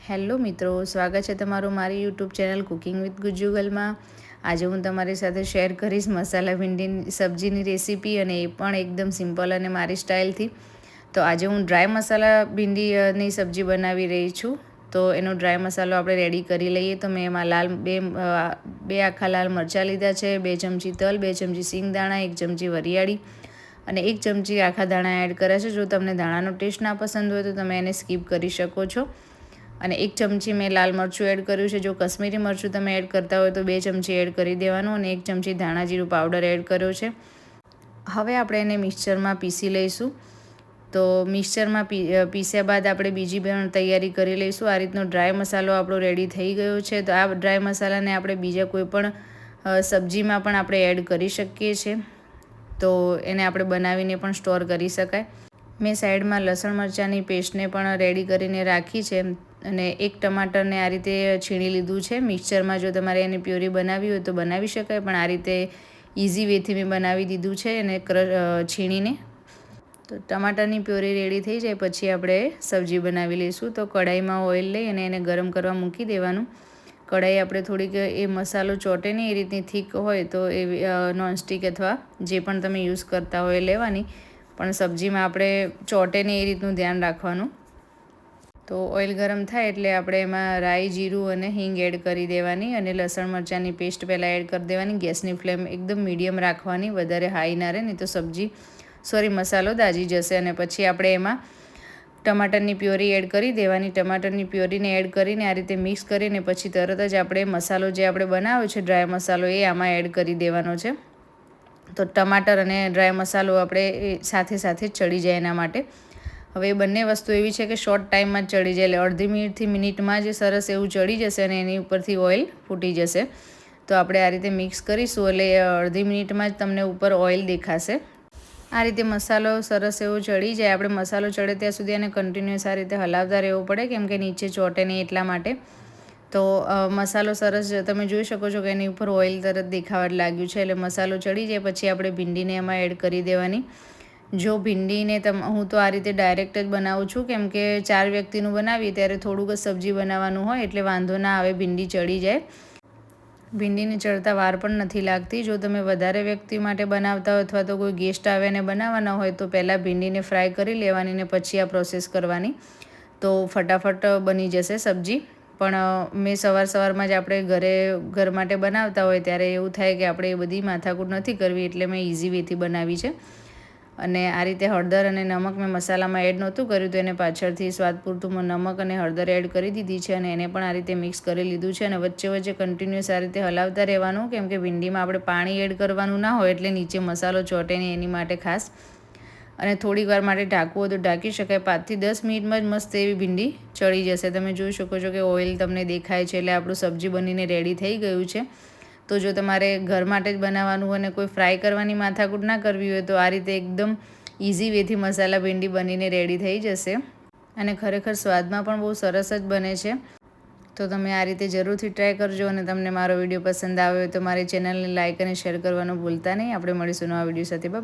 Hello મિત્રો, સ્વાગત છે તમારું મારી યુટ્યુબ ચેનલ કુકિંગ વિથ ગુજ્જુગલમાં. આજે હું તમારી સાથે શેર કરીશ મસાલા ભીંડીની સબ્જીની રેસીપી, અને એ પણ એકદમ સિમ્પલ અને મારી સ્ટાઇલથી. તો આજે હું ડ્રાય મસાલા ભીંડીની સબ્જી બનાવી રહી છું. તો એનો ડ્રાય મસાલો આપણે રેડી કરી લઈએ. તો મેં એમાં બે આખા લાલ મરચાં લીધા છે, 2 ચમચી તલ, 2 ચમચી સિંગદાણા, 1 ચમચી વરિયાળી અને 1 ચમચી આખા દાણા એડ કર્યા છે. જો તમને દાણાનો ટેસ્ટ ના પસંદ હોય તો તમે એને સ્કીપ કરી શકો છો. અને 1 ચમચી મેં લાલ મરચું એડ કર્યું છે. જો કશ્મીરી મરચું તમે એડ કરતા હોય તો 2 ચમચી એડ કરી દેવાનું, અને 1 ચમચી ધાણા જીરું પાવડર એડ કર્યો છે. હવે આપણે એને મિક્સરમાં પીસી લઈશું. તો મિક્સરમાં પીસ્યા બાદ આપણે બીજી પણ તૈયારી કરી લઈશું. આ રીતનો ડ્રાય મસાલો આપણો રેડી થઈ ગયો છે. તો આ ડ્રાય મસાલાને આપણે બીજા કોઈ પણ સબ્જીમાં પણ આપણે એડ કરી શકીએ છીએ. તો એને આપણે બનાવીને પણ સ્ટોર કરી શકાય. મેં સાઈડમાં લસણ મરચાંની પેસ્ટને પણ રેડી કરીને રાખી છે, અને 1 ટમાટરને આ રીતે છીણી લીધું છે. મિક્સરમાં જો તમારે એની પ્યોરી બનાવવી હોય તો બનાવી શકાય, પણ આ રીતે ઇઝી વેથી મેં બનાવી દીધું છે એને છીણીને. તો ટમાટરની પ્યોરી રેડી થઈ જાય પછી આપણે સબ્જી બનાવી લઈશું. તો કઢાઈમાં ઓઇલ લઈ અને એને ગરમ કરવા મૂકી દેવાનું. કઢાઈ આપણે થોડીક એ મસાલો ચોટે નહીં એ રીતની થીક હોય તો એ નોનસ્ટિક અથવા જે પણ તમે યુઝ કરતા હોય લેવાની, પણ સબ્જીમાં આપણે ચોટે નહીં એ રીતનું ધ્યાન રાખવાનું. તો ઓઇલ ગરમ થાય એટલે આપણે એમાં રાઈ, જીરું અને હિંગ એડ કરી દેવાની, અને લસણ મરચાંની પેસ્ટ પહેલાં એડ કરી દેવાની. ગેસની ફ્લેમ એકદમ મીડિયમ રાખવાની, વધારે હાઈ ના રહે, નહીં તો મસાલો દાજી જશે. અને પછી આપણે એમાં ટમાટરની પ્યોરી એડ કરી દેવાની. ટમાટરની પ્યોરીને એડ કરીને આ રીતે મિક્સ કરીને પછી તરત જ આપણે મસાલો જે આપણે બનાવ્યો છે ડ્રાય મસાલો એ આમાં એડ કરી દેવાનો છે. તો ટમાટર અને ડ્રાય મસાલો આપણે સાથે સાથે જ ચડી જાય એના માટે. હવે એ બંને વસ્તુ એવી છે કે શોર્ટ ટાઈમમાં જ ચડી જાય, એટલે અડધી મિનિટથી મિનિટમાં જ સરસ એવું ચડી જશે અને એની ઉપરથી ઓઇલ ફૂટી જશે. તો આપણે આ રીતે મિક્સ કરીશું એટલે અડધી મિનિટમાં જ તમને ઉપર ઓઇલ દેખાશે. આ રીતે મસાલો સરસ એવો ચડી જાય. આપણે મસાલો ચડે ત્યાં સુધી એને કન્ટિન્યુઅસ આ રીતે હલાવતા રહેવું પડે, કેમ કે નીચે ચોટે નહીં એટલા માટે. તો મસાલો સરસ તમે જોઈ શકો છો કે એની ઉપર ઓઇલ તરત દેખાવા લાગ્યું છે. એટલે મસાલો ચડી જાય પછી આપણે ભીંડીને એમાં એડ કરી દેવાની. જો ભીંડીને હું તો આ રીતે ડાયરેક્ટ જ બનાવું છું, કેમ કે 4 વ્યક્તિનું બનાવીએ ત્યારે થોડુંક જ સબ્જી બનાવવાનું હોય એટલે વાંધો ના આવે, ભીંડી ચડી જાય. ભીંડીને ચડતા વાર પણ નથી લાગતી. જો તમે વધારે વ્યક્તિ માટે બનાવતા હોય અથવા તો કોઈ ગેસ્ટ આવે અને બનાવવાના હોય તો પહેલાં ભીંડીને ફ્રાય કરી લેવાની ને પછી આ પ્રોસેસ કરવાની, તો ફટાફટ બની જશે સબ્જી. પણ મેં સવારમાં જ આપણે ઘર માટે બનાવતા હોય ત્યારે એવું થાય કે આપણે એ બધી માથાકૂટ નથી કરવી, એટલે મેં ઇઝી વેથી બનાવી છે. અને આ રીતે હળદર અને નમક મેં મસાલામાં એડ નહોતું કર્યું, તો એને પાછળથી સ્વાદ પૂરતું નમક અને હળદર એડ કરી દીધી છે, અને એને પણ આ રીતે મિક્સ કરી લીધું છે. અને વચ્ચે કન્ટિન્યુઅસ આ રીતે હલાવતા રહેવાનું, કેમ કે ભીંડીમાં આપણે પાણી એડ કરવાનું ના હોય એટલે નીચે મસાલો ચોટે નહીં એની માટે ખાસ. અને થોડીક વાર માટે ઢાંકવું હોય તો ઢાંકી શકાય. 5 થી 10 મિનિટમાં જ મસ્ત એવી ભીંડી ચડી જશે. તમે જોઈ શકો છો કે ઓઇલ તમને દેખાય છે, એટલે આપણું સબ્જી બનીને રેડી થઈ ગયું છે. તો જો તમારે ઘર માટે જ બનાવવાનું હોય અને કોઈ ફ્રાય કરવાની માથાકૂટ ના કરવી હોય તો આ રીતે એકદમ ઇઝી વેથી મસાલા ભીંડી બનીને રેડી થઈ જશે. અને ખરેખર સ્વાદમાં પણ બહુ સરસ જ બને છે. તો તમે આ રીતે જરૂરથી ટ્રાય કરજો. અને તમને મારો વિડીયો પસંદ આવ્યો હોય તો મારી ચેનલને લાઇક અને શેર કરવાનું ભૂલતા નહીં. આપણે મળીશું નવા વિડીયો સાથે. બાય.